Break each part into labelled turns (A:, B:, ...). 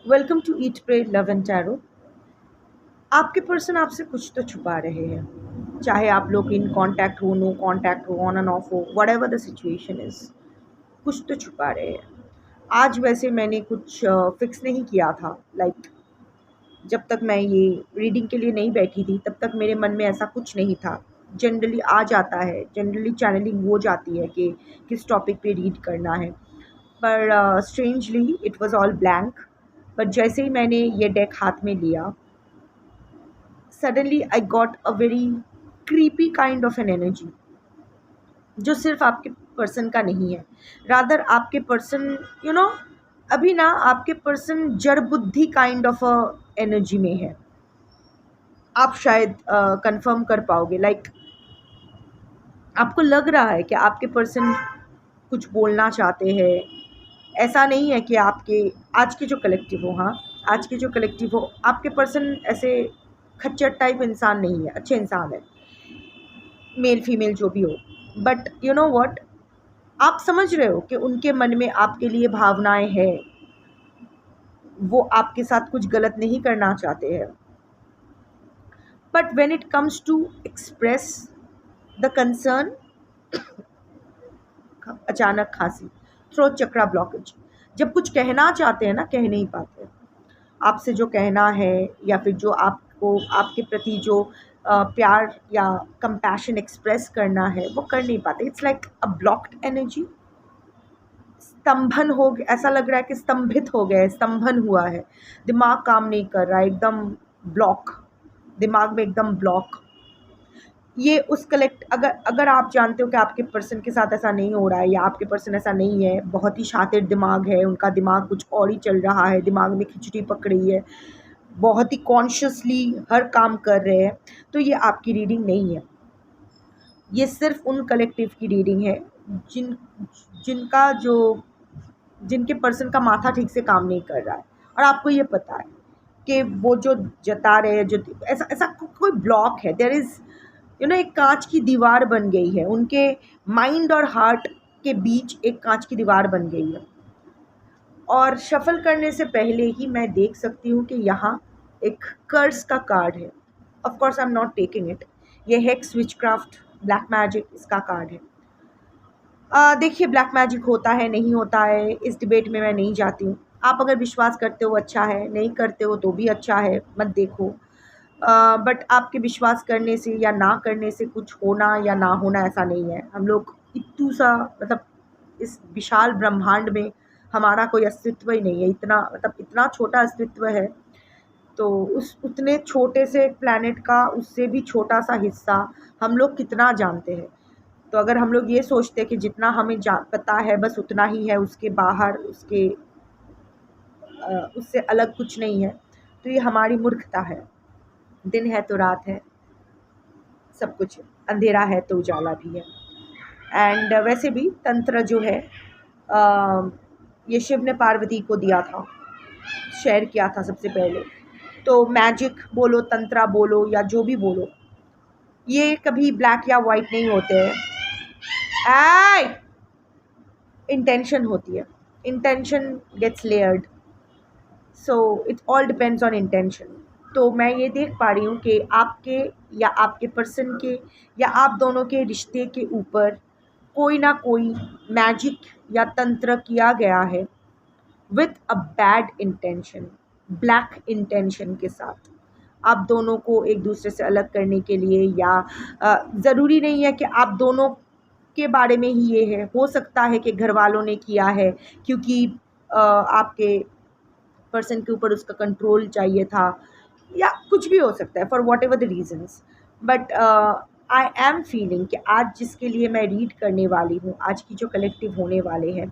A: Welcome to eat pray love and tarot. आपके person आपसे कुछ तो छुपा रहे हैं, चाहे आप लोग इन कांटेक्ट हो, नो कांटेक्ट हो, ऑन एंड ऑफ हो, whatever the situation is, कुछ तो छुपा रहे हैं। आज वैसे मैंने कुछ फिक्स नहीं किया था, लाइक जब तक मैं ये रीडिंग के लिए नहीं बैठी थी तब तक मेरे मन में ऐसा कुछ नहीं था। जनरली आ जाता है, जनरली चैनलिंग हो जाती है कि किस टॉपिक पे रीड करना है, पर strangely it was all blank. But जैसे ही मैंने ये डेक हाथ में लिया, suddenly I got a very creepy kind of an energy जो सिर्फ आपके पर्सन का नहीं है। रादर आपके पर्सन अभी ना आपके पर्सन जड़ बुद्धि काइंड ऑफ अ एनर्जी में है। आप शायद कंफर्म कर पाओगे, लाइक आपको लग रहा है कि आपके पर्सन कुछ बोलना चाहते हैं। ऐसा नहीं है कि आपके आज के जो कलेक्टिव हो, हाँ, आज के जो कलेक्टिव हो, आपके पर्सन ऐसे खच्चर टाइप इंसान नहीं है, अच्छे इंसान है, मेल फीमेल जो भी हो। बट यू नो व्हाट, आप समझ रहे हो कि उनके मन में आपके लिए भावनाएं हैं, वो आपके साथ कुछ गलत नहीं करना चाहते हैं। But when it comes to express the concern, अचानक खांसी, थ्रोट चक्रा ब्लॉकेज। जब कुछ कहना चाहते हैं ना, कह नहीं पाते। आपसे जो कहना है या फिर जो आपको आपके प्रति जो प्यार या कंपैशन एक्सप्रेस करना है, वो कर नहीं पाते। It's like a blocked energy. स्तंभन हो ऐसा लग रहा है कि स्तंभित हो गए, स्तंभन हुआ है, दिमाग काम नहीं कर रहा है, एकदम ब्लॉक, दिमाग में एकदम ब्लॉक। ये उस कलेक्ट अगर अगर आप जानते हो कि आपके पर्सन के साथ ऐसा नहीं हो रहा है, या आपके पर्सन ऐसा नहीं है, बहुत ही शातिर दिमाग है उनका, दिमाग कुछ और ही चल रहा है, दिमाग में खिचड़ी पक रही है, बहुत ही कॉन्शियसली हर काम कर रहे हैं, तो ये आपकी रीडिंग नहीं है। ये सिर्फ उन कलेक्टिव की रीडिंग है जिन जिनका जो जिनके पर्सन का माथा ठीक से काम नहीं कर रहा है, और आपको ये पता है कि वो जो जता रहे हैं, जो ऐसा ऐसा कोई ब्लॉक है, देयर इज़ एक कांच की दीवार बन गई है उनके माइंड और हार्ट के बीच, एक कांच की दीवार बन गई है। और शफल करने से पहले ही मैं देख सकती हूँ कि यहाँ एक कर्स का कार्ड है। Of course I am not taking it. ये हेक्स, विचक्राफ्ट, ब्लैक मैजिक, इसका कार्ड है। देखिए, ब्लैक मैजिक होता है नहीं होता है, इस डिबेट में मैं नहीं जाती हूँ। आप अगर विश्वास करते हो अच्छा है, नहीं करते हो तो भी अच्छा है, मत देखो। बट आपके विश्वास करने से या ना करने से कुछ होना या ना होना ऐसा नहीं है। हम लोग इतू सा, मतलब इस विशाल ब्रह्मांड में हमारा कोई अस्तित्व ही नहीं है, इतना मतलब इतना छोटा अस्तित्व है। तो उस उतने छोटे से प्लैनेट का उससे भी छोटा सा हिस्सा हम लोग कितना जानते हैं। तो अगर हम लोग ये सोचते हैं कि जितना हमें पता है बस उतना ही है, उसके बाहर उससे अलग कुछ नहीं है, तो ये हमारी मूर्खता है। दिन है तो रात है, सब कुछ अंधेरा है तो उजाला भी है। एंड वैसे भी तंत्र जो है, अ, ये शिव ने पार्वती को दिया था, शेयर किया था सबसे पहले। तो मैजिक बोलो, तंत्रा बोलो, या जो भी बोलो, ये कभी ब्लैक या वाइट नहीं होते हैं। इंटेंशन होती है, intention gets layered, so it all depends on intention. तो मैं ये देख पा रही हूँ कि आपके या आपके पर्सन के या आप दोनों के रिश्ते के ऊपर कोई ना कोई मैजिक या तंत्र किया गया है, with a bad intention, black intention के साथ, आप दोनों को एक दूसरे से अलग करने के लिए। या ज़रूरी नहीं है कि आप दोनों के बारे में ही ये है, हो सकता है कि घर वालों ने किया है क्योंकि आपके पर्सन के ऊपर उसका कंट्रोल चाहिए था, या कुछ भी हो सकता है, for whatever the reasons. But I am feeling कि आज जिसके लिए मैं रीड करने वाली हूँ, आज की जो कलेक्टिव होने वाले हैं,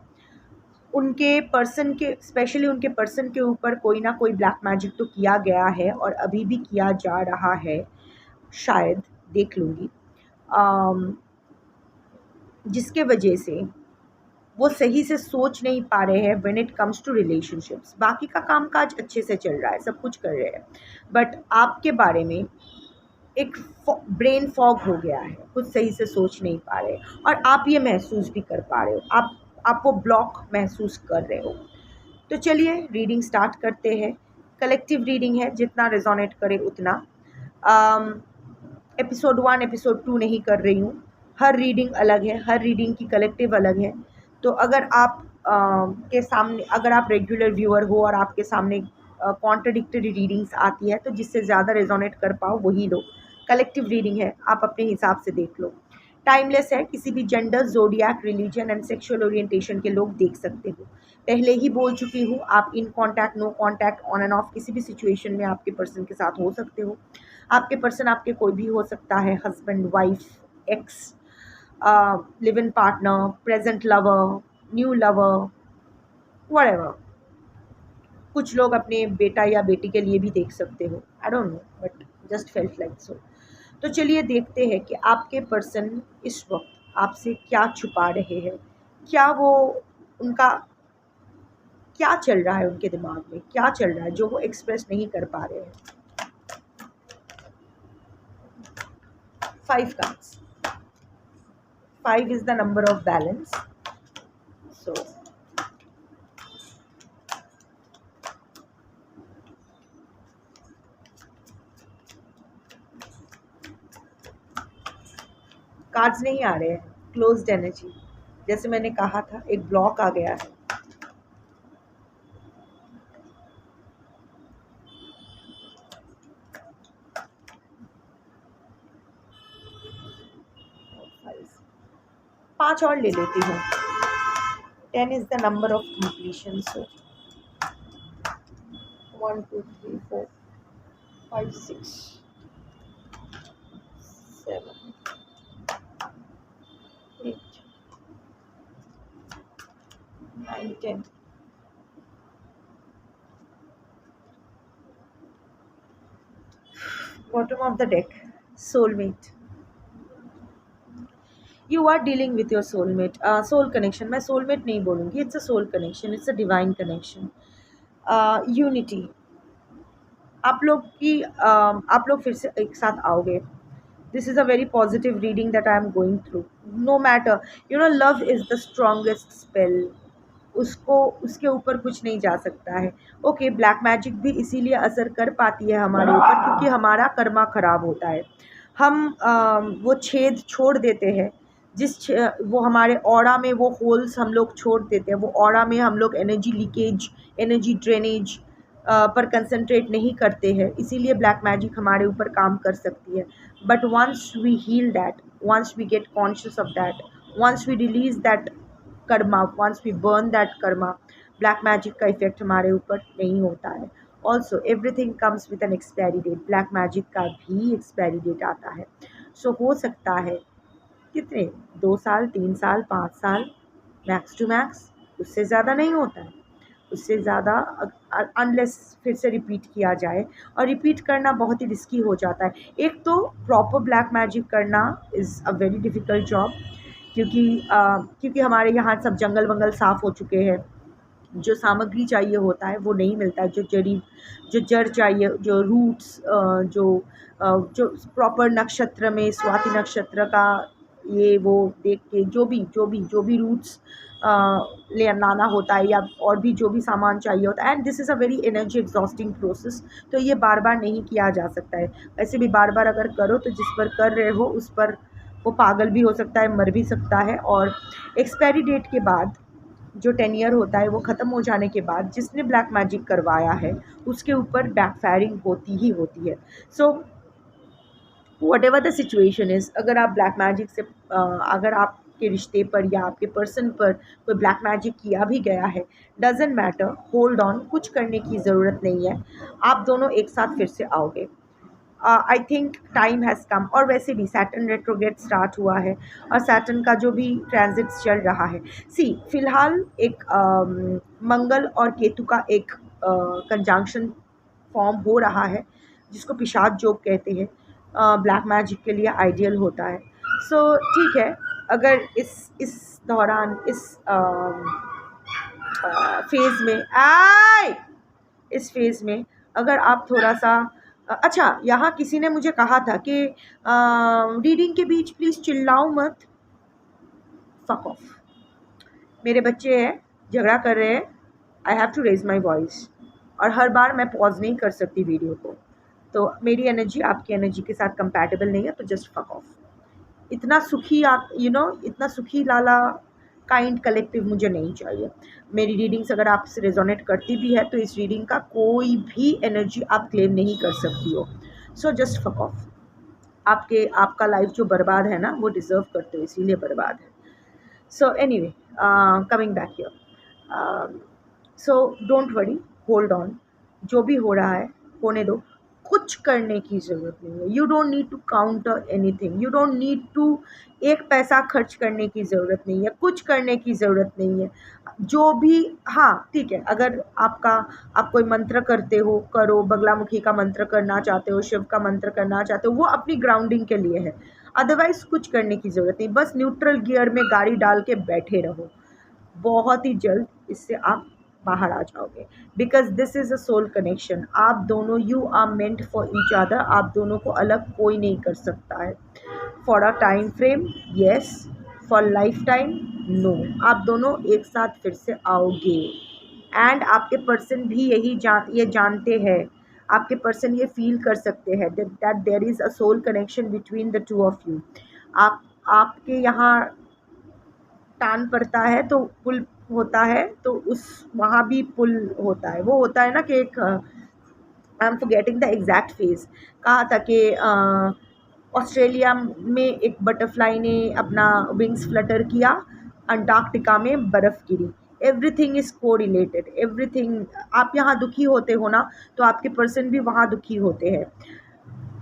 A: उनके पर्सन के, स्पेशली उनके पर्सन के ऊपर कोई ना कोई ब्लैक मैजिक तो किया गया है और अभी भी किया जा रहा है, शायद, देख लूँगी। um, जिसके वजह से वो सही से सोच नहीं पा रहे हैं when it comes to relationships. बाकी का काम काज अच्छे से चल रहा है, सब कुछ कर रहे हैं, बट आपके बारे में एक ब्रेन फॉग हो गया है, कुछ सही से सोच नहीं पा रहे, और आप ये महसूस भी कर पा रहे हो, आप वो ब्लॉक महसूस कर रहे हो। तो चलिए रीडिंग स्टार्ट करते हैं। कलेक्टिव रीडिंग है, जितना रेजोनेट करे उतना। एपिसोड 1 एपिसोड 2 नहीं कर रही हूँ। हर रीडिंग अलग है, हर रीडिंग की कलेक्टिव अलग है। तो अगर आप के सामने, अगर आप रेगुलर व्यूअर हो और आपके सामने कॉन्ट्रडिक्टरी रीडिंग्स आती है, तो जिससे ज़्यादा रेजोनेट कर पाओ वही लो। कलेक्टिव रीडिंग है, आप अपने हिसाब से देख लो। टाइमलेस है, किसी भी gender, zodiac, religion and sexual orientation के लोग देख सकते हो। पहले ही बोल चुकी हूँ, आप in contact, no contact, on and off किसी भी सिचुएशन में आपके पर्सन के साथ हो सकते हो। आपके पर्सन आपके कोई भी हो सकता है, husband, wife, x, live in partner, present lover, new lover, whatever. कुछ लोग अपने बेटा या बेटी के लिए भी देख सकते हो, I don't know, but just felt like so. तो चलिए देखते हैं कि आपके पर्सन इस वक्त आपसे क्या छुपा रहे हैं, क्या वो, उनका क्या चल रहा है, उनके दिमाग में क्या चल रहा है जो वो एक्सप्रेस नहीं कर पा रहे हैं। 5 cards. 5 is the number of balance. So cards नहीं आ रहे हैं, क्लोज्ड एनर्जी। जैसे मैंने कहा था, एक ब्लॉक आ गया है। पांच और ले लेती हूँ। 10 is the number of completion. So 1 2 3 4 5 6 7 8 9 10. Bottom of the deck, soulmate. You are dealing with your soulmate. Soul connection, मैं soulmate नहीं बोलूँगी, it's a soul connection, it's a divine connection. Unity, आप लोग फिर से एक साथ आओगे। This is a very positive reading that I am going through. No matter, you know, love is the strongest spell. उसको, उसके ऊपर कुछ नहीं जा सकता है। ओके, ब्लैक मैजिक भी इसीलिए असर कर पाती है हमारे ऊपर क्योंकि हमारा कर्मा खराब होता है। हम वो छेद छोड़ देते हैं, वो हमारे ऑरा में वो होल्स हम लोग छोड़ देते हैं। वो ऑरा में हम लोग एनर्जी लीकेज, एनर्जी ड्रेनेज पर कंसंट्रेट नहीं करते हैं, इसीलिए ब्लैक मैजिक हमारे ऊपर काम कर सकती है। But once we heal that, once we get conscious of that, once we release that karma, once we burn that karma, black magic का इफेक्ट हमारे ऊपर नहीं होता है। Also everything comes with an expiry date, black magic का भी expiry date आता है। सो हो सकता है कितने, 2 साल, 3 साल, 5 साल, मैक्स टू मैक्स, उससे ज़्यादा नहीं होता है। उससे ज़्यादा अनलेस फिर से रिपीट किया जाए, और रिपीट करना बहुत ही रिस्की हो जाता है। एक तो प्रॉपर ब्लैक मैजिक करना is a very difficult job, क्योंकि हमारे यहाँ सब जंगल वंगल साफ़ हो चुके हैं। जो सामग्री चाहिए होता है वो नहीं मिलता है, जो जड़ चाहिए, जो रूट्स, जो प्रॉपर नक्षत्र में, स्वाति नक्षत्र का ये वो देख के जो भी रूट्स ले लाना होता है, या और भी जो भी सामान चाहिए होता है, and this is a very energy exhausting process. तो ये बार बार नहीं किया जा सकता है। ऐसे भी बार बार अगर करो तो जिस पर कर रहे हो उस पर वो पागल भी हो सकता है, मर भी सकता है। और एक्सपायरी डेट के बाद जो 10 ईयर होता है वो ख़त्म हो जाने के बाद जिसने ब्लैक मैजिक करवाया है उसके ऊपर बैकफायरिंग होती ही होती है। So what ever the situation is, अगर आप ब्लैक मैजिक से अगर आपके रिश्ते पर या आपके पर्सन पर कोई ब्लैक मैजिक किया भी गया है, डजेंट मैटर, होल्ड ऑन, कुछ करने की ज़रूरत नहीं है। आप दोनों एक साथ फिर से आओगे। I think time has come. और वैसे भी सैटर्न रेट्रोग्रेड स्टार्ट हुआ है और सैटर्न का जो भी ट्रांजिट्स चल रहा है, फ़िलहाल एक मंगल और केतु का एक कंजंक्शन फॉर्म हो रहा है जिसको पिशाच योग कहते हैं। ब्लैक मैजिक के लिए आइडियल होता है। सो ठीक है, अगर इस दौरान, फेज़ में इस फेज़ में अगर आप थोड़ा सा अच्छा, यहाँ किसी ने मुझे कहा था कि रीडिंग के बीच प्लीज़ चिल्लाओ मत। फक ऑफ, मेरे बच्चे हैं, झगड़ा कर रहे हैं, I have to raise my voice, और हर बार मैं पॉज नहीं कर सकती वीडियो को। तो मेरी एनर्जी आपकी एनर्जी के साथ कंपैटिबल नहीं है, तो जस्ट फक ऑफ। इतना सुखी आप इतना सुखी लाला काइंड कलेक्टिव मुझे नहीं चाहिए। मेरी रीडिंग्स अगर आपसे रेजोनेट करती भी है तो इस रीडिंग का कोई भी एनर्जी आप क्लेम नहीं कर सकती हो। So just fuck off. आपका लाइफ जो बर्बाद है ना, वो डिज़र्व करते हो, इसीलिए बर्बाद है। So anyway, coming back here, so don't worry, hold on. जो भी हो रहा है होने दो। कुछ करने की ज़रूरत नहीं है। You don't need to counter anything. You don't need to एक पैसा खर्च करने की ज़रूरत नहीं है, कुछ करने की ज़रूरत नहीं है। जो भी, हाँ ठीक है, अगर आप कोई मंत्र करते हो, करो। बगलामुखी का मंत्र करना चाहते हो, शिव का मंत्र करना चाहते हो, वो अपनी ग्राउंडिंग के लिए है। अदरवाइज़ कुछ करने की ज़रूरत नहीं। बस न्यूट्रल गियर में गाड़ी डाल के बैठे रहो। बहुत ही जल्द इससे आप बाहर आ जाओगे, because this is a soul connection. आप दोनों, you are meant for each other. आप दोनों को अलग कोई नहीं कर सकता है। For a time frame yes, for lifetime no. आप दोनों एक साथ फिर से आओगे, एंड आपके पर्सन भी ये जानते हैं। आपके पर्सन ये फील कर सकते हैं that there is a soul connection between the two of you. आपके यहाँ टान पड़ता है तो पुल होता है, तो उस वहाँ भी पुल होता है। वो होता है ना कि एक, I am forgetting the exact phase. कहा था कि ऑस्ट्रेलिया में एक बटरफ्लाई ने अपना विंग्स फ्लटर किया, अंटार्कटिका में बर्फ़ गिरी। एवरीथिंग इज़ को रिलेटेड, एवरीथिंग। आप यहाँ दुखी होते हो ना, तो आपके पर्सन भी वहाँ दुखी होते हैं।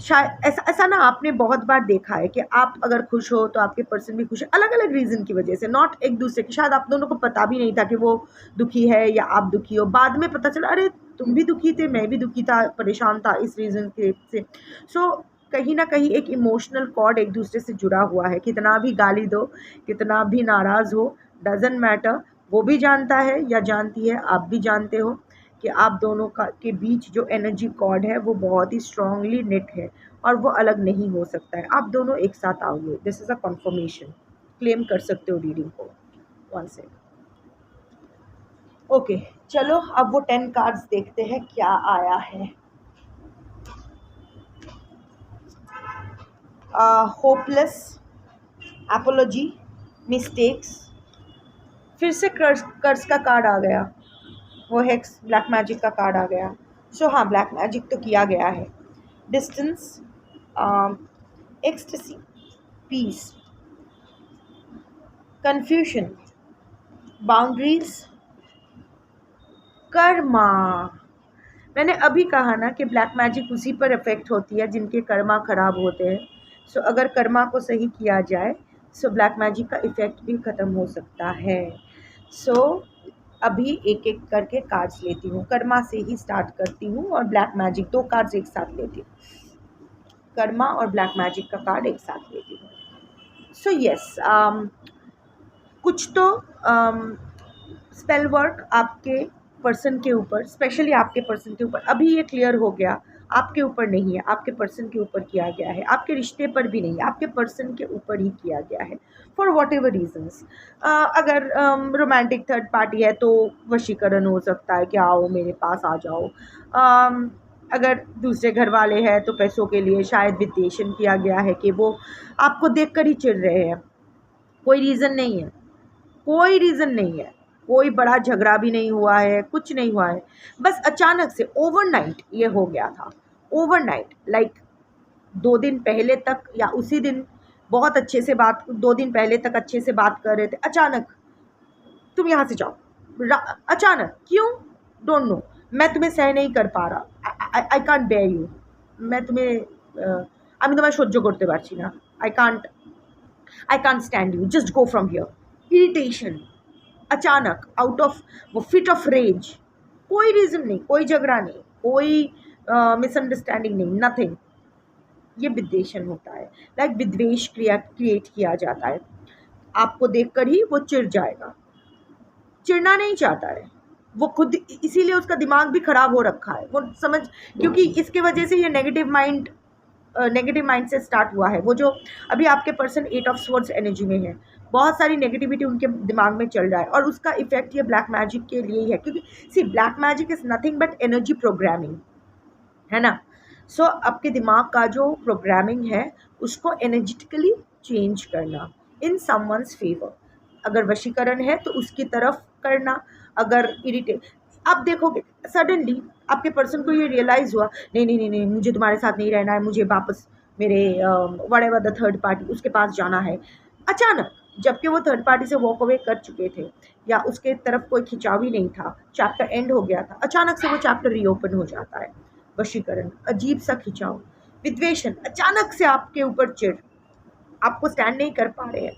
A: शायद ऐसा ऐसा ना आपने बहुत बार देखा है कि आप अगर खुश हो तो आपके पर्सन भी खुश है, अलग अलग रीज़न की वजह से, नॉट एक दूसरे की। शायद आप दोनों को पता भी नहीं था कि वो दुखी है या आप दुखी हो। बाद में पता चला, अरे तुम भी दुखी थे, मैं भी दुखी था, परेशान था इस रीज़न के से। सो कहीं ना कहीं एक इमोशनल कॉर्ड एक दूसरे से जुड़ा हुआ है। कितना भी गाली दो, कितना भी नाराज़ हो, डजेंट मैटर। वो भी जानता है या जानती है, आप भी जानते हो कि आप दोनों का के बीच जो एनर्जी कॉर्ड है वो बहुत ही स्ट्रांगली निट है, और वो अलग नहीं हो सकता है। आप दोनों एक साथ आओगे। This is a conformation. Claim कर सकते हो रीडिंग को। One second. ओके, चलो अब वो 10 कार्ड्स देखते हैं क्या आया है। Hopeless, apology, mistakes. फिर से कर्स का कार्ड आ गया। वो हेक्स, ब्लैक मैजिक का कार्ड आ गया। सो हाँ, ब्लैक मैजिक तो किया गया है। Distance, ecstasy, peace, confusion, boundaries, karma. मैंने अभी कहा ना कि ब्लैक मैजिक उसी पर इफ़ेक्ट होती है जिनके कर्मा ख़राब होते हैं। सो अगर कर्मा को सही किया जाए, सो ब्लैक मैजिक का इफ़ेक्ट भी ख़त्म हो सकता है। सो अभी एक एक करके कार्ड्स लेती हूँ। कर्मा से ही स्टार्ट करती हूँ और ब्लैक मैजिक, 2 कार्ड्स एक साथ लेती हूँ। कर्मा और ब्लैक मैजिक का कार्ड एक साथ लेती हूँ। सो यस, कुछ तो स्पेल वर्क आपके पर्सन के ऊपर, स्पेशली आपके पर्सन के ऊपर, अभी ये क्लियर हो गया, आपके ऊपर नहीं है, आपके पर्सन के ऊपर किया गया है। आपके रिश्ते पर भी नहीं, आपके पर्सन के ऊपर ही किया गया है, फॉर वॉट एवर रीजन्स। अगर रोमांटिक थर्ड पार्टी है तो वशीकरण हो सकता है कि आओ मेरे पास आ जाओ। अगर दूसरे घर वाले हैं तो पैसों के लिए शायद विदेशन किया गया है कि वो आपको देखकर ही चिढ़ रहे हैं। कोई रीज़न नहीं है, कोई रीज़न नहीं है, कोई बड़ा झगड़ा भी नहीं हुआ है, कुछ नहीं हुआ है। बस अचानक से ओवरनाइट ये हो गया था। ओवरनाइट लाइक 2 दिन पहले तक या उसी दिन बहुत अच्छे से बात, 2 दिन पहले तक अच्छे से बात कर रहे थे, अचानक तुम यहाँ से जाओ। अचानक क्यों? Don't know. मैं तुम्हें सह नहीं कर पा रहा, आई कांट बेयर यू। मैं तुम्हें আমি তোমায় সহ্য করতে পারছি না। I can't stand you, just go from here. Irritation, अचानक आउट ऑफ वो फिट ऑफ रेज। कोई रीज़न नहीं, कोई झगड़ा नहीं, कोई मिसअंडरस्टैंडिंग नहीं, नथिंग। ये विद्वेषण होता है। लाइक विद्वेष क्रिएट किया जाता है। आपको देखकर ही वो चिढ़ जाएगा। चिढ़ना नहीं चाहता है वो खुद, इसीलिए उसका दिमाग भी खराब हो रखा है। वो समझ, क्योंकि इसके वजह से ये नेगेटिव माइंड से स्टार्ट हुआ है। वो जो अभी आपके पर्सन 8 ऑफ स्वॉर्ड्स एनर्जी में है, बहुत सारी नेगेटिविटी उनके दिमाग में चल रहा है और उसका इफेक्ट ये ब्लैक मैजिक के लिए ही है, क्योंकि see black magic is nothing but energy programming, है ना। सो आपके दिमाग का जो प्रोग्रामिंग है उसको एनर्जेटिकली चेंज करना इन समवंस फेवर। अगर वशीकरण है तो उसकी तरफ करना, अगर इरिटेट, आप देखोगे सडनली आपके पर्सन को ये रियलाइज़ हुआ, नहीं नहीं नहीं नहीं मुझे तुम्हारे साथ नहीं रहना है, मुझे वापस मेरे what ever the third party उसके पास जाना है। अचानक, जबकि वो थर्ड पार्टी से वॉक अवे कर चुके थे या उसके तरफ कोई खिंचाव ही नहीं था, चैप्टर एंड हो गया था, अचानक से वो चैप्टर रीओपन हो जाता है। वशीकरण, अजीब सा खिंचाव। विद्वेषण, अचानक से आपके ऊपर चिढ़, आपको स्टैंड नहीं कर पा रहे हैं,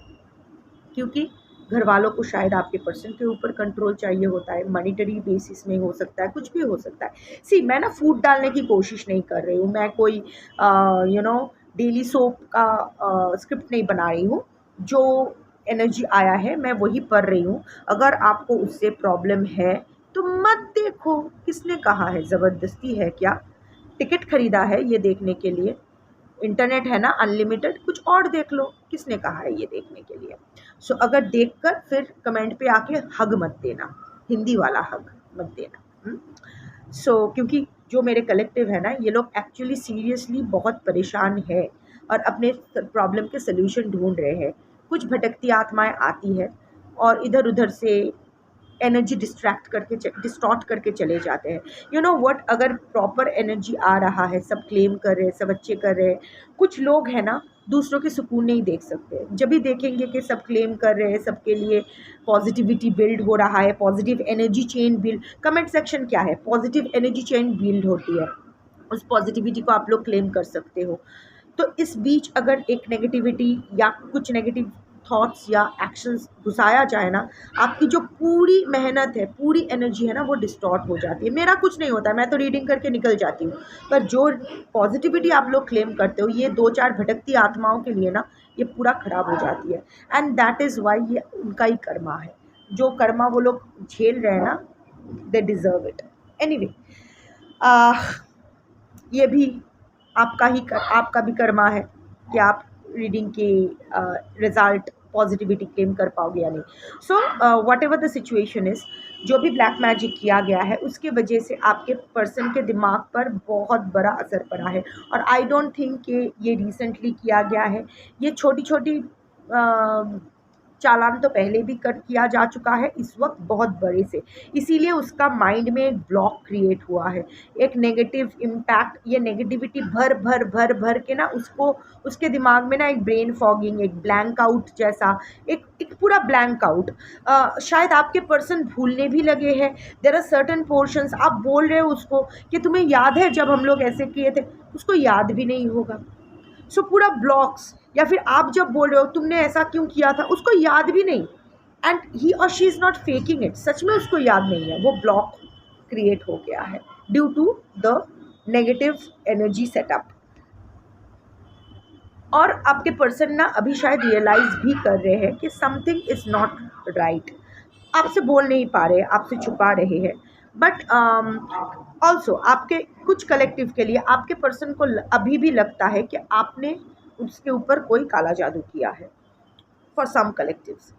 A: क्योंकि घर वालों को शायद आपके पर्सन के ऊपर कंट्रोल चाहिए होता है, मॉनिटरी बेसिस में हो सकता है, कुछ भी हो सकता है। सी मैं ना फूट डालने की कोशिश नहीं कर रही हूँ, मैं कोई डेली सोप का स्क्रिप्ट नहीं बना रही हूँ। जो एनर्जी आया है मैं वही पढ़ रही हूँ। अगर आपको उससे प्रॉब्लम है तो मत देखो, किसने कहा है, ज़बरदस्ती है क्या? टिकट खरीदा है ये देखने के लिए, इंटरनेट है ना अनलिमिटेड, कुछ और देख लो, किसने कहा है ये देखने के लिए? सो अगर देखकर फिर कमेंट पे आके हग मत देना, हिंदी वाला हग मत देना। सो क्योंकि जो मेरे कलेक्टिव है ना, ये लोग एक्चुअली सीरियसली बहुत परेशान है और अपने प्रॉब्लम के सल्यूशन ढूंढ रहे हैं। कुछ भटकती आत्माएं आती है और इधर उधर से एनर्जी डिस्टॉर्ट करके चले जाते हैं। यू नो व्हाट, अगर प्रॉपर एनर्जी आ रहा है, सब क्लेम कर रहे हैं, सब अच्छे कर रहे हैं, कुछ लोग हैं ना दूसरों के सुकून नहीं देख सकते। जब भी देखेंगे कि सब क्लेम कर रहे हैं, सबके लिए पॉजिटिविटी बिल्ड हो रहा है, positive energy chain build, comment section क्या है, पॉजिटिव एनर्जी चेन बिल्ड होती है, उस पॉजिटिविटी को आप लोग क्लेम कर सकते हो। तो इस बीच अगर एक नेगेटिविटी या कुछ नेगेटिव थॉट्स या एक्शंस घुसाया जाए ना, आपकी जो पूरी मेहनत है, पूरी एनर्जी है ना, वो डिस्टॉर्ट हो जाती है। मेरा कुछ नहीं होता है, मैं तो रीडिंग करके निकल जाती हूँ, पर जो पॉजिटिविटी आप लोग क्लेम करते हो, ये 2-4 भटकती आत्माओं के लिए ना ये पूरा ख़राब हो जाती है। एंड दैट इज़ वाई ये उनका ही कर्मा है, जो कर्मा वो लोग झेल रहे हैं ना, दे डिज़र्व इट। एनीवे, ये भी आपका भी कर्मा है कि आप रीडिंग के रिजल्ट पॉजिटिविटी क्लेम कर पाओगे या नहीं। So what ever the situation is, जो भी ब्लैक मैजिक किया गया है उसके वजह से आपके पर्सन के दिमाग पर बहुत बड़ा असर पड़ा है। और आई डोंट थिंक कि ये रिसेंटली किया गया है, ये छोटी छोटी चालान तो पहले भी किया जा चुका है, इस वक्त बहुत बड़े से, इसीलिए उसका माइंड में एक ब्लॉक क्रिएट हुआ है, एक नेगेटिव इम्पैक्ट, ये नेगेटिविटी भर भर भर भर के ना उसको, उसके दिमाग में ना एक ब्रेन फॉगिंग, एक ब्लैंक आउट जैसा, एक पूरा ब्लैंक आउट। शायद आपके पर्सन भूलने भी लगे हैं। देयर आर सर्टन पोर्शंस, आप बोल रहे हो उसको कि तुम्हें याद है जब हम लोग ऐसे किए थे, उसको याद भी नहीं होगा। सो पूरा ब्लॉक्स, या फिर आप जब बोल रहे हो तुमने ऐसा क्यों किया था, उसको याद भी नहीं। एंड ही और she is not faking it, सच में उसको याद नहीं है, वो ब्लॉक क्रिएट हो गया है due to the negative energy setup. और आपके पर्सन ना अभी शायद रियलाइज भी कर रहे हैं कि समथिंग इज़ नॉट राइट, आपसे बोल नहीं पा रहे, आपसे छुपा रहे हैं। बट ऑल्सो आपके कुछ कलेक्टिव के लिए आपके पर्सन को अभी भी लगता है कि आपने उसके ऊपर कोई काला जादू किया है, फॉर सम कलेक्टिव्स,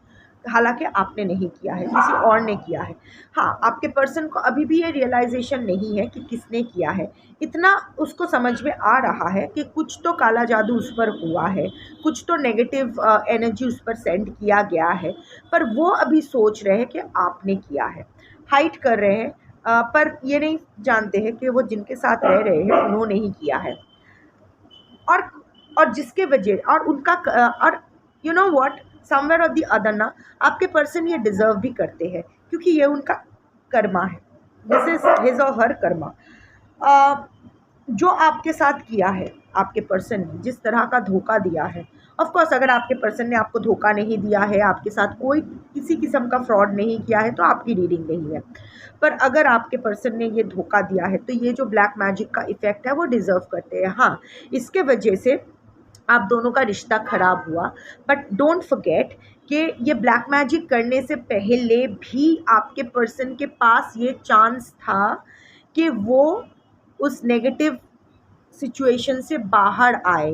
A: हालांकि आपने नहीं किया है, किसी और ने किया है। हाँ, आपके पर्सन को अभी भी ये रियलाइजेशन नहीं है कि किसने किया है, इतना उसको समझ में आ रहा है कि कुछ तो काला जादू उस पर हुआ है, कुछ तो नेगेटिव एनर्जी उस पर सेंड किया गया है, पर वो अभी सोच रहे हैं कि आपने किया है, हाइड कर रहे हैं, पर ये नहीं जानते हैं कि वो जिनके साथ रह रहे हैं उन्होंने ही किया है। और जिसके वजह और उनका और you know what, somewhere of the other ना आपके पर्सन ये डिज़र्व भी करते हैं, क्योंकि ये उनका कर्मा है, दिस इज हिज और हर कर्मा। जो आपके साथ किया है, आपके पर्सन ने जिस तरह का धोखा दिया है, ऑफ कोर्स अगर आपके पर्सन ने आपको धोखा नहीं दिया है, आपके साथ कोई किसी किस्म का फ्रॉड नहीं किया है, तो आपकी रीडिंग नहीं है। पर अगर आपके पर्सन ने ये धोखा दिया है तो ये जो ब्लैक मैजिक का इफ़ेक्ट है वो डिज़र्व करते हैं। हाँ, इसके वजह से आप दोनों का रिश्ता ख़राब हुआ, बट डोंट फॉरगेट कि ये ब्लैक मैजिक करने से पहले भी आपके पर्सन के पास ये चांस था कि वो उस नेगेटिव सिचुएशन से बाहर आए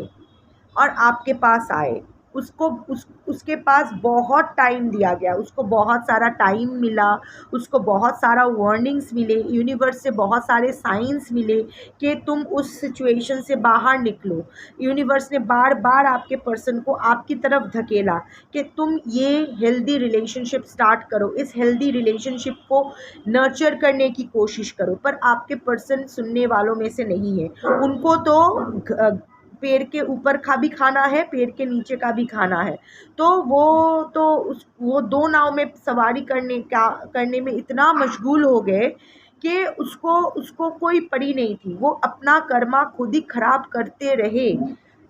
A: और आपके पास आए, उसके पास बहुत टाइम दिया गया, उसको बहुत सारा टाइम मिला, उसको बहुत सारा वार्निंग्स मिले, यूनिवर्स से बहुत सारे साइंस मिले कि तुम उस सिचुएशन से बाहर निकलो। यूनिवर्स ने बार बार आपके पर्सन को आपकी तरफ धकेला कि तुम ये हेल्दी रिलेशनशिप स्टार्ट करो, इस हेल्दी रिलेशनशिप को नर्चर करने की कोशिश करो। पर आपके पर्सन सुनने वालों में से नहीं है। उनको तो पेड़ के ऊपर का भी खाना है, पेड़ के नीचे का भी खाना है। तो वो दो नाव में सवारी करने में इतना मशगूल हो गए कि उसको उसको कोई पड़ी नहीं थी। वो अपना कर्मा खुद ही खराब करते रहे,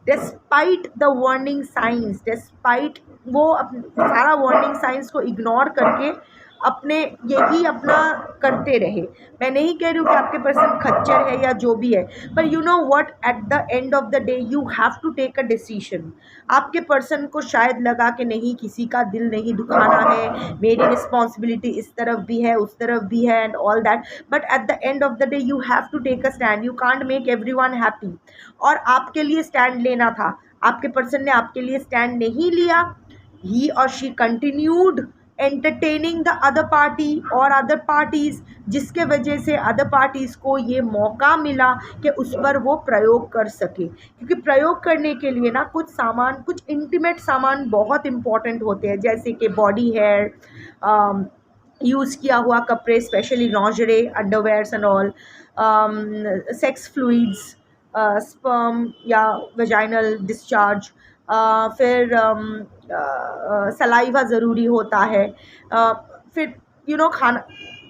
A: despite the warning science, despite वो सारा वार्निंग साइंस को इग्नोर करके यही अपना करते रहे। मैं नहीं कह रही हूँ कि आपके पर्सन खच्चर है या जो भी है, पर you know what, at the end of the day you have to take a decision. आपके पर्सन को शायद लगा कि नहीं, किसी का दिल नहीं दुखाना है, मेरी रिस्पॉन्सिबिलिटी इस तरफ भी है उस तरफ भी है and all that, but at the end of the day you have to take a stand. You can't make everyone happy. और आपके लिए स्टैंड लेना था, आपके पर्सन ने आपके लिए स्टैंड नहीं लिया। ही और she continued entertaining the other party और अदर पार्टीज, जिसके वजह से अदर पार्टीज को ये मौका मिला कि उस पर वो प्रयोग कर सके। क्योंकि प्रयोग करने के लिए ना कुछ इंटीमेट सामान बहुत इंपॉर्टेंट होते हैं, जैसे कि बॉडी हेयर, यूज़ किया हुआ कपड़े, specially lingerie, underwears and all, sex fluids, sperm या वेजाइनल डिस्चार्ज, फिर सलाइवा ज़रूरी होता है, फिर खाना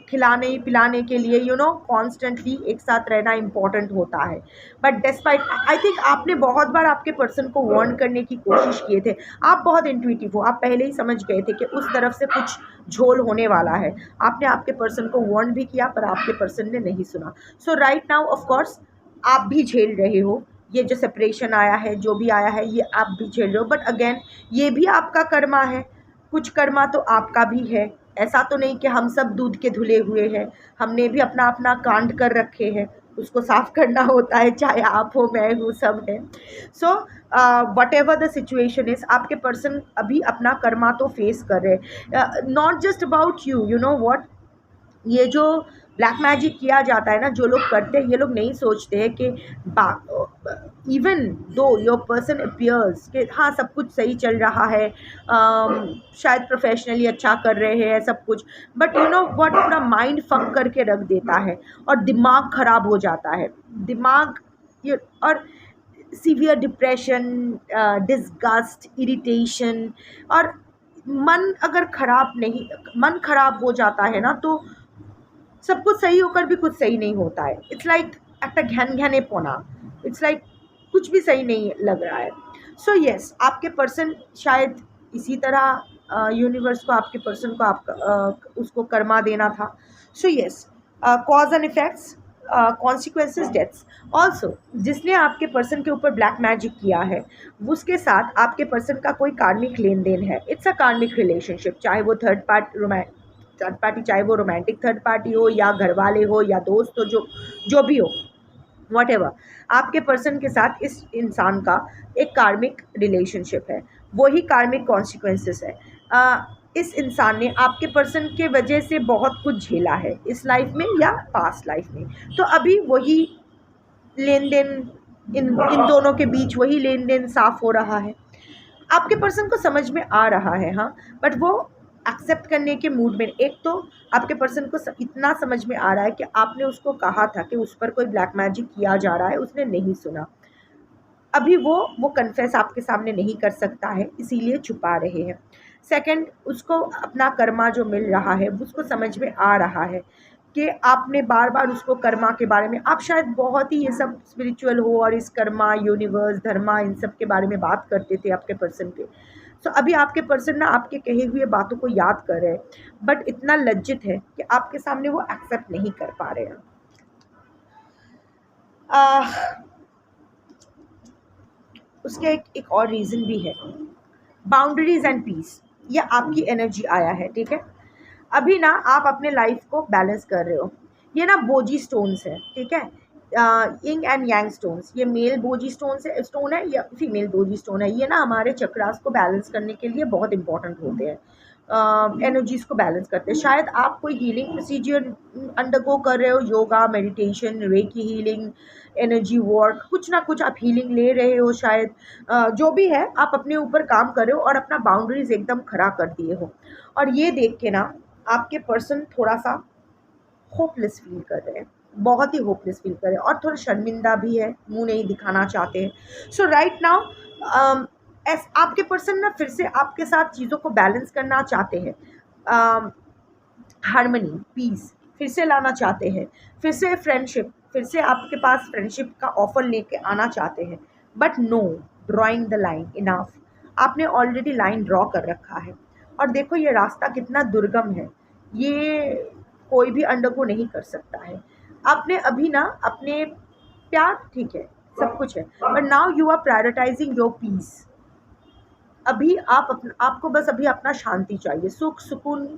A: खिलाने पिलाने के लिए कॉन्स्टेंटली एक साथ रहना इम्पॉर्टेंट होता है। बट डिस्पाइट, आई थिंक आपने बहुत बार आपके पर्सन को वार्न करने की कोशिश किए थे। आप बहुत इंट्यूटिव हो, आप पहले ही समझ गए थे कि उस तरफ से कुछ झोल होने वाला है। आपने आपके पर्सन को वार्न भी किया, पर आपके पर्सन ने नहीं सुना। सो राइट नाउ ऑफ कोर्स आप भी झेल रहे हो, ये जो सेपरेशन आया है, जो भी आया है, ये आप भी झेल रहे हो। बट अगेन ये भी आपका कर्मा है, कुछ कर्मा तो आपका भी है। ऐसा तो नहीं कि हम सब दूध के धुले हुए हैं, हमने भी अपना अपना कांड कर रखे हैं, उसको साफ करना होता है, चाहे आप हो, मैं हूँ, सब है। So what ever the situation is, आपके पर्सन अभी अपना कर्मा तो फेस कर रहे हैं। Not just about you, you know what, ये जो ब्लैक मैजिक किया जाता है ना, जो लोग करते हैं, ये लोग नहीं सोचते हैं कि even though your person appears कि हाँ सब कुछ सही चल रहा है, शायद प्रोफेशनली अच्छा कर रहे हैं सब कुछ, बट यू नो व्हाट, पूरा माइंड फक करके रख देता है और दिमाग ख़राब हो जाता है। और सीवियर डिप्रेशन, डिस्गस्ट, इरिटेशन, और मन ख़राब हो जाता है ना, तो सब कुछ सही होकर भी कुछ सही नहीं होता है। इट्स लाइक একটা घ्यान पोना, इट्स लाइक कुछ भी सही नहीं लग रहा है। सो येस, आपके पर्सन शायद इसी तरह यूनिवर्स को आपके पर्सन को उसको कर्मा देना था। So yes, cause and effects, consequences, deaths. Also जिसने आपके पर्सन के ऊपर ब्लैक मैजिक किया है, उसके साथ आपके पर्सन का कोई कार्मिक लेन देन है। इट्स अ कार्मिक रिलेशनशिप, चाहे वो थर्ड पार्टी, चाहे वो रोमांटिक थर्ड पार्टी हो या घर वाले हो या दोस्त हो, जो भी हो, वॉट एवर, आपके पर्सन के साथ इस इंसान का एक कार्मिक रिलेशनशिप है। वही कार्मिक कॉन्सिक्वेंसेस है। इस इंसान ने आपके पर्सन के वजह से बहुत कुछ झेला है इस लाइफ में या पास्ट लाइफ में, तो अभी वही लेन देन, इन दोनों के बीच वही लेन देन साफ हो रहा है। आपके पर्सन को समझ में आ रहा है, हाँ, बट वो एक्सेप्ट करने के मूड में। एक तो आपके पर्सन को इतना समझ में आ रहा है कि आपने उसको कहा था कि उस पर कोई ब्लैक मैजिक किया जा रहा है, उसने नहीं सुना। अभी वो कन्फेस आपके सामने नहीं कर सकता है, इसीलिए छुपा रहे हैं। सेकंड, उसको अपना कर्मा जो मिल रहा है, उसको समझ में आ रहा है कि आपने बार बार उसको कर्मा के बारे में, आप शायद बहुत ही ये सब स्पिरिचुअल हो और इस कर्मा, यूनिवर्स, धर्मा, इन सब के बारे में बात करते थे आपके पर्सन के। सो अभी आपके पर्सन ना आपके कहे हुए बातों को याद कर रहे हैं, बट इतना लज्जित है कि आपके सामने वो एक्सेप्ट नहीं कर पा रहे हैं। उसके एक और रीज़न भी है, बाउंड्रीज एंड पीस। ये आपकी एनर्जी आया है, ठीक है। अभी ना आप अपने लाइफ को बैलेंस कर रहे हो। ये ना बोजी स्टोन्स है, ठीक है। यिंग एंड यांग स्टोन्स, ये मेल बोजी स्टोन है या फीमेल बोजी स्टोन है, ये ना हमारे चक्रास को बैलेंस करने के लिए बहुत इंपॉर्टेंट होते हैं, एनर्जीज को बैलेंस करते हैं। शायद आप कोई हीलिंग प्रोसीजर अंडरगो कर रहे हो, yoga, meditation, recce healing, energy work, कुछ ना कुछ आप हीलिंग ले रहे हो शायद, जो भी है आप अपने ऊपर काम कर रहे हो और अपना बाउंड्रीज एकदम खड़ा कर दिए हो। और ये देख के ना आपके पर्सन थोड़ा सा होपलेस फील कर रहे हैं, बहुत ही होपलेस फील कर रहे हैं और थोड़ा शर्मिंदा भी है, मुंह नहीं दिखाना चाहते हैं। सो राइट नाउ आपके पर्सन ना फिर से आपके साथ चीज़ों को बैलेंस करना चाहते हैं, हार्मनी, पीस फिर से लाना चाहते हैं, फिर से फ्रेंडशिप, फिर से आपके पास फ्रेंडशिप का ऑफर लेके आना चाहते हैं। But no, drawing the line enough, आपने ऑलरेडी लाइन ड्रॉ कर रखा है। और देखो ये रास्ता कितना दुर्गम है, ये कोई भी अंडरगो नहीं कर सकता है। आपने अभी ना अपने प्यार ठीक है, सब कुछ है, but now you are prioritising your peace. अभी आपको बस अभी अपना शांति चाहिए, सुख सुकून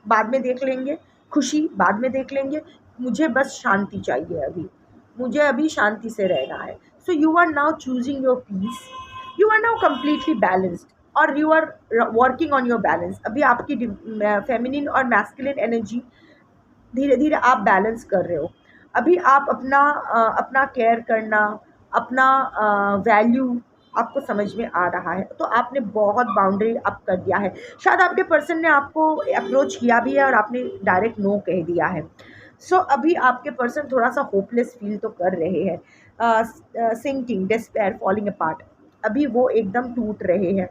A: बाद में देख लेंगे, खुशी बाद में देख लेंगे, मुझे बस शांति चाहिए अभी, मुझे अभी शांति से रहना है। So you are now choosing your peace, you are now completely balanced और you are working on your balance. अभी आपकी फेमिनिन और मैस्कुलिन एनर्जी धीरे धीरे आप बैलेंस कर रहे हो। अभी आप अपना केयर करना, अपना वैल्यू आपको समझ में आ रहा है, तो आपने बहुत बाउंड्री अप कर दिया है। शायद आपके पर्सन ने आपको अप्रोच किया भी है और आपने डायरेक्ट नो कह दिया है। सो अभी आपके पर्सन थोड़ा सा होपलेस फील तो कर रहे हैं, सिंकिंग, डिस्पेयर, फॉलिंग अपार्ट, अभी वो एकदम टूट रहे हैं।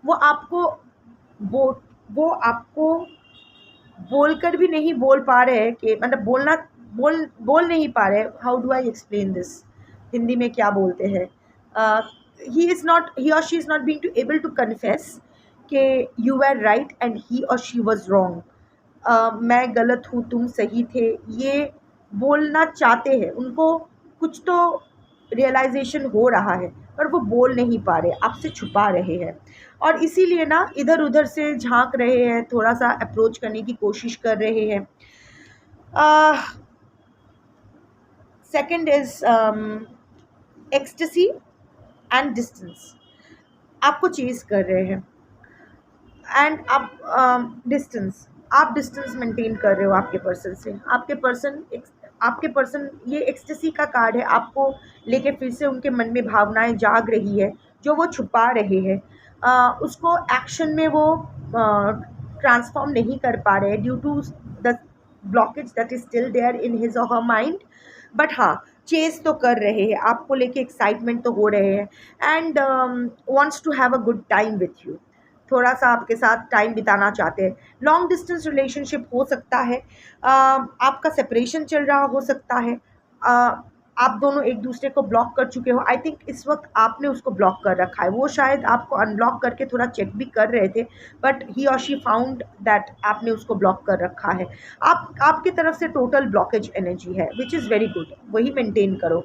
A: वो आपको वो वो आपको बोलकर भी नहीं बोल पा रहे हैं कि मतलब बोल नहीं पा रहे। How do I explain this, Hindi में क्या बोलते हैं, ही और she is not being to able to confess कि you are right and he और शी वॉज रॉन्ग, मैं गलत हूँ तुम सही थे, ये बोलना चाहते हैं, उनको कुछ तो रियलाइजेशन हो रहा है पर वो बोल नहीं पा रहे, आपसे छुपा रहे हैं और इसीलिए ना इधर उधर से झांक रहे हैं, थोड़ा सा अप्रोच करने की कोशिश कर रहे हैं। Second is ecstasy and distance, आपको चेज कर रहे हैं एंड आप डिस्टेंस मेंटेन कर रहे हो आपके पर्सन से। आपके पर्सन ये एक्सटेसी का कार्ड है, आपको लेके फिर से उनके मन में भावनाएं जाग रही है जो वो छुपा रहे हैं, उसको एक्शन में वो ट्रांसफॉर्म नहीं कर पा रहे due to the blockage that is still there in his or her mind. But हाँ, चेस तो कर रहे हैं, आपको लेके एक्साइटमेंट तो हो रहे हैं and wants to have a good time with you, थोड़ा सा आपके साथ टाइम बिताना चाहते हैं। लॉन्ग डिस्टेंस रिलेशनशिप हो सकता है, आपका सेपरेशन चल रहा हो सकता है, आप दोनों एक दूसरे को ब्लॉक कर चुके हो। आई थिंक इस वक्त आपने उसको ब्लॉक कर रखा है, वो शायद आपको अनब्लॉक करके थोड़ा चेक भी कर रहे थे बट ही और शी फाउंड दैट आपने उसको ब्लॉक कर रखा है। आपकी तरफ से टोटल ब्लॉकेज एनर्जी है विच इज़ वेरी गुड, वही मेंटेन करो।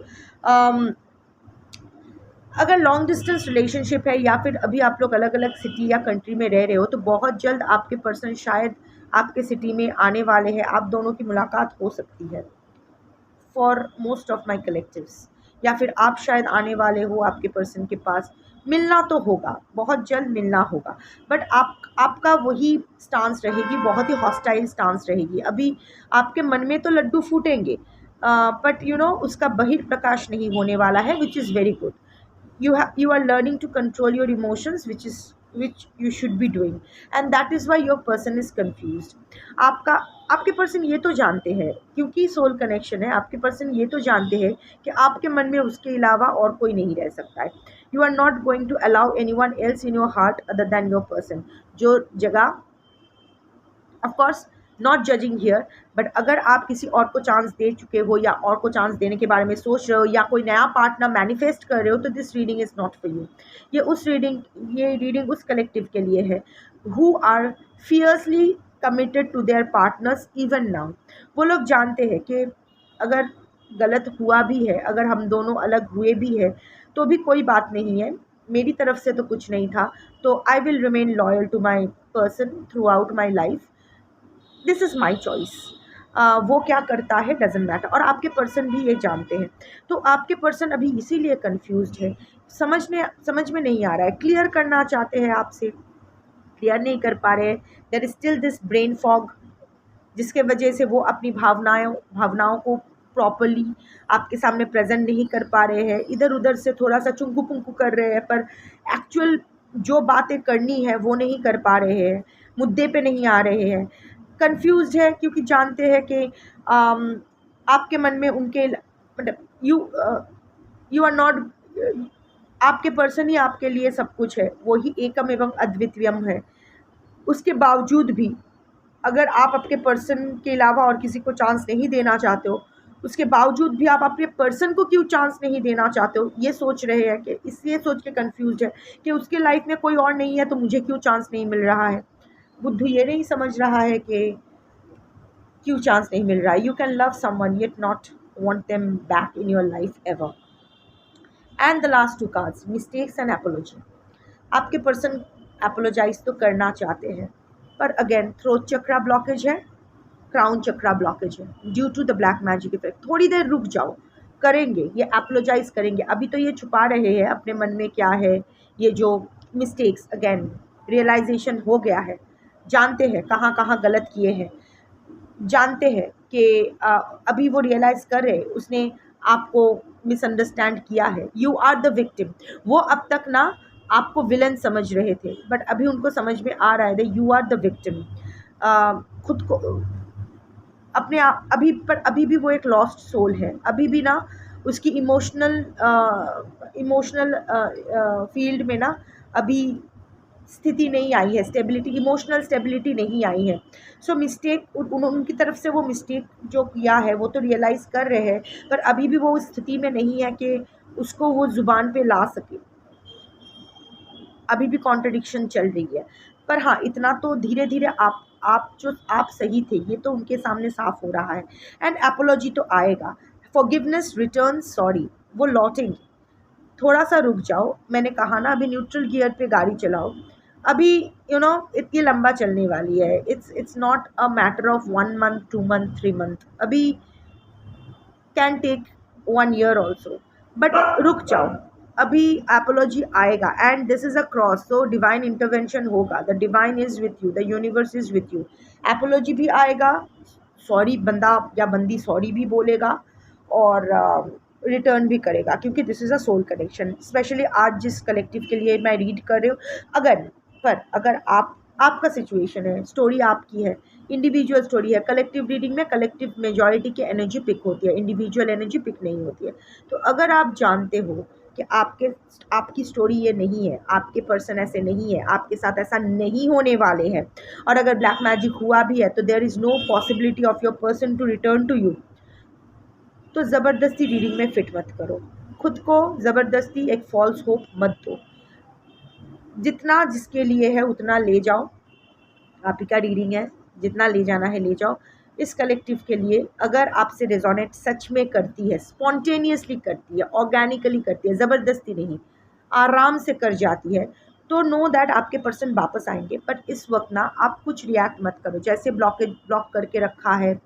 A: अगर लॉन्ग डिस्टेंस रिलेशनशिप है या फिर अभी आप लोग अलग अलग सिटी या कंट्री में रह रहे हो तो बहुत जल्द आपके पर्सन शायद आपके सिटी में आने वाले हैं, आप दोनों की मुलाकात हो सकती है for most of my collectives, या फिर आप शायद आने वाले हो आपके पर्सन के पास, मिलना तो होगा, बहुत जल्द मिलना होगा। बट आपका वही स्टांस रहेगी, बहुत ही हॉस्टाइल स्टांस रहेगी। अभी आपके मन में तो लड्डू फूटेंगे बट यू नो उसका बहिर्प्रकाश नहीं होने वाला है, which is very good. You are learning to control your emotions, which you should be doing, and that is why your person is confused। आपके पर्सन ये तो जानते हैं, क्योंकि सोल कनेक्शन है, आपके पर्सन ये तो जानते हैं कि आपके मन में उसके अलावा और कोई नहीं रह सकता है। You are not going to allow anyone else in your heart other than your person. जो जगह, of course not judging here, but अगर आप किसी और को चांस दे चुके हो या और को चांस देने के बारे में सोच रहे हो या कोई नया पार्टनर मैनिफेस्ट कर रहे हो तो this reading is not for you. ये रीडिंग उस कलेक्टिव के लिए है who are fiercely committed to their partners even now. वो लोग जानते हैं कि अगर गलत हुआ भी है, अगर हम दोनों अलग हुए भी है तो भी कोई बात नहीं है, मेरी तरफ से तो कुछ नहीं था, तो I will remain loyal to my person throughout my life, this is my choice. वो क्या करता है डजेंट मैटर, और आपके पर्सन भी ये जानते हैं। तो आपके पर्सन अभी इसीलिए कंफ्यूज्ड है, समझ में नहीं आ रहा है, क्लियर करना चाहते हैं आपसे, क्लियर नहीं कर पा रहे हैं। There is still this brain fog, जिसके वजह से वो अपनी भावनाओं को प्रॉपरली आपके सामने प्रेजेंट नहीं कर पा रहे हैं, इधर उधर से थोड़ा सा चुंकू पुंकू कर रहे हैं, पर एक्चुअल जो बातें करनी है वो नहीं कर पा रहे हैं, मुद्दे पे नहीं आ रहे हैं, कंफ्यूज्ड है, क्योंकि जानते हैं कि आपके मन में उनके मतलब यू आर नॉट, आपके पर्सन ही आपके लिए सब कुछ है, वो ही एकम एवं अद्वितीयम है। उसके बावजूद भी अगर आप अपने पर्सन के अलावा और किसी को चांस नहीं देना चाहते हो, उसके बावजूद भी आप अपने पर्सन को क्यों चांस नहीं देना चाहते हो, ये सोच रहे हैं कि इसलिए सोच के कंफ्यूज है कि उसके लाइफ में कोई और नहीं है तो मुझे क्यों चांस नहीं मिल रहा है। बुद्धू ये नहीं समझ रहा है कि क्यों चांस नहीं मिल रहा है। You can love someone yet not want them back in your life ever. And the last two cards, mistakes and apology. आपके पर्सन एपोलोजाइज तो करना चाहते हैं, पर अगेन थ्रोट चक्रा ब्लॉकेज है, क्राउन चक्रा ब्लॉकेज है due to the black magic effect. थोड़ी देर रुक जाओ, करेंगे ये, एपोलोजाइज करेंगे। अभी तो ये छुपा रहे हैं अपने मन में क्या है, ये जो मिस्टेक्स, अगेन रियलाइजेशन हो गया है, जानते हैं कहाँ कहाँ गलत किए हैं, जानते हैं कि अभी वो रियलाइज़ कर रहे, उसने आपको मिसअंडरस्टैंड किया है। You are the victim. वो अब तक ना आपको विलन समझ रहे थे, बट अभी उनको समझ में आ रहा है that you are the victim. खुद को अपने आप अभी भी वो एक लॉस्ट सोल है, अभी भी ना उसकी इमोशनल फील्ड में ना अभी स्थिति नहीं आई है, स्टेबिलिटी, इमोशनल स्टेबिलिटी नहीं आई है। सो मिस्टेक उनकी तरफ से, वो मिस्टेक जो किया है वो तो रियलाइज़ कर रहे हैं, पर अभी भी वो उस स्थिति में नहीं है कि उसको वो ज़ुबान पे ला सके, अभी भी कॉन्ट्रडिक्शन चल रही है। पर हाँ, इतना तो धीरे धीरे आप सही थे ये तो उनके सामने साफ हो रहा है। एंड एपोलॉजी तो आएगा, फॉरगिवनेस, रिटर्न, सॉरी, वो लौटेंगे। थोड़ा सा रुक जाओ, मैंने कहा ना अभी न्यूट्रल गियर पे गाड़ी चलाओ, अभी इतनी लंबा चलने वाली है, it's not a matter of 1 month 2 month 3 month, अभी can take 1 year also, but रुक जाओ, अभी एपोलॉजी आएगा। And this is a cross, so divine intervention होगा, the divine is with you, the universe is with you. Apology भी आएगा, sorry बंदा या बंदी सॉरी भी बोलेगा, और रिटर्न भी करेगा, क्योंकि this is a soul connection. Especially आज जिस कलेक्टिव के लिए मैं रीड कर रही हूँ, अगर आपका सिचुएशन है, स्टोरी आपकी है, इंडिविजुअल स्टोरी है, कलेक्टिव रीडिंग में कलेक्टिव मेजॉरिटी की एनर्जी पिक होती है, इंडिविजुअल एनर्जी पिक नहीं होती है। तो अगर आप जानते हो कि आपकी स्टोरी ये नहीं है, आपके पर्सन ऐसे नहीं है, आपके साथ ऐसा नहीं होने वाले हैं, और अगर ब्लैक मैजिक हुआ भी है तो there is no possibility of your person to return to you, तो ज़बरदस्ती रीडिंग में फिट मत करो, खुद को ज़बरदस्ती एक फॉल्स होप मत दो। जितना जिसके लिए है उतना ले जाओ, आप ही का रीडिंग है, जितना ले जाना है ले जाओ। इस कलेक्टिव के लिए अगर आपसे रेजोनेट सच में करती है, स्पॉन्टेनियसली करती है, ऑर्गेनिकली करती है, ज़बरदस्ती नहीं, आराम से कर जाती है, तो नो दैट आपके पर्सन वापस आएंगे। बट इस वक्त ना आप कुछ रिएक्ट मत करो, जैसे ब्लॉक करके रखा है,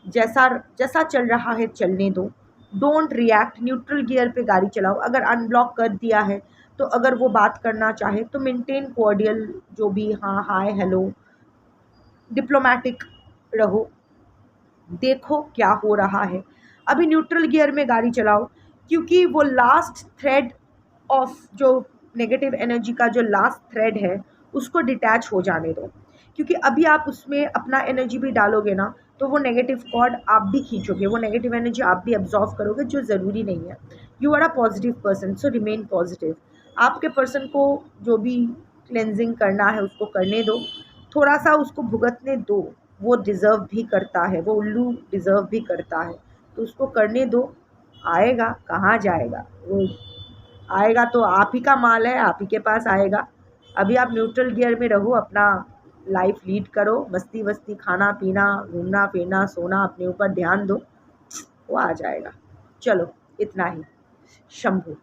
A: जैसा चल रहा है चलने दो, डोंट रिएक्ट, न्यूट्रल गियर पे गाड़ी चलाओ। अगर अनब्लॉक कर दिया है तो अगर वो बात करना चाहे तो मेंटेन कोऑर्डियल, जो भी, हाँ हाय हेलो, डिप्लोमेटिक रहो, देखो क्या हो रहा है। अभी न्यूट्रल गियर में गाड़ी चलाओ, क्योंकि वो लास्ट थ्रेड ऑफ जो नेगेटिव एनर्जी का जो लास्ट थ्रेड है उसको डिटैच हो जाने दो, क्योंकि अभी आप उसमें अपना एनर्जी भी डालोगे ना तो वो नेगेटिव कॉर्ड आप भी खींचोगे, वो नेगेटिव एनर्जी आप भी अब्जॉर्व करोगे, जो ज़रूरी नहीं है। You are a positive person, so remain positive. आपके पर्सन को जो भी क्लेंजिंग करना है उसको करने दो, थोड़ा सा उसको भुगतने दो, वो डिज़र्व भी करता है, वो उल्लू डिज़र्व भी करता है, तो उसको करने दो। आएगा, कहाँ जाएगा वो, आएगा तो आप ही का माल है, आप ही के पास आएगा। अभी आप न्यूट्रल गियर में रहो, अपना लाइफ लीड करो, मस्ती वस्ती, खाना पीना, घूमना फिरना, सोना, अपने ऊपर ध्यान दो, वो आ जाएगा। चलो इतना ही। शंभू।